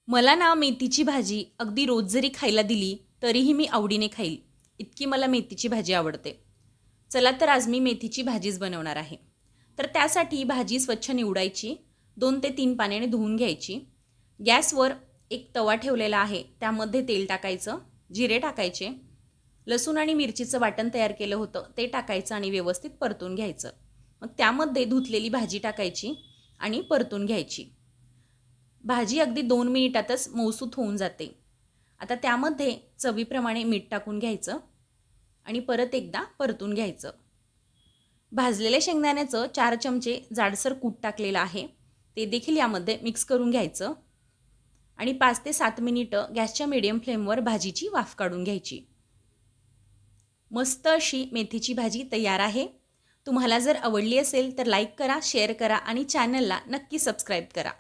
मला ना मेथीची भाजी अगदी रोज जरी खायला दिली तरीही मी आवडीने खाईल, इतकी मला मेथीची भाजी आवडते. चला तर आज मी मेथीची भाजीच बनवणार आहे. तर त्यासाठी भाजी स्वच्छ निवडायची, 2 ते 3 पाण्याने धुवून घ्यायची. गॅसवर एक तवा ठेवलेला आहे, त्यामध्ये तेल टाकायचं, जिरे टाकायचे, लसूण आणि मिरचीचं वाटण तयार केलं होतं ते टाकायचं आणि व्यवस्थित परतून घ्यायचं. मग त्यामध्ये धुतलेली भाजी टाकायची आणि परतून घ्यायची. भाजी अगदी 2 मिनिटातच मऊसूत होऊन जाते. आता त्यामध्ये चवीप्रमाणे मीठ टाकून घ्यायचं आणि परत एकदा परतून घ्यायचं. भाजलेल्या शेंगदाण्याचं 4 चमचे जाडसर कूट टाकलेलं आहे, ते देखील यामध्ये मिक्स करून घ्यायचं आणि 5 ते 7 मिनिटं गॅसच्या मीडियम फ्लेमवर भाजीची वाफ काढून घ्यायची. मस्त अशी मेथीची भाजी तयार आहे. तुम्हाला जर आवडली असेल तर लाईक करा, शेअर करा आणि चॅनलला नक्की सबस्क्राईब करा.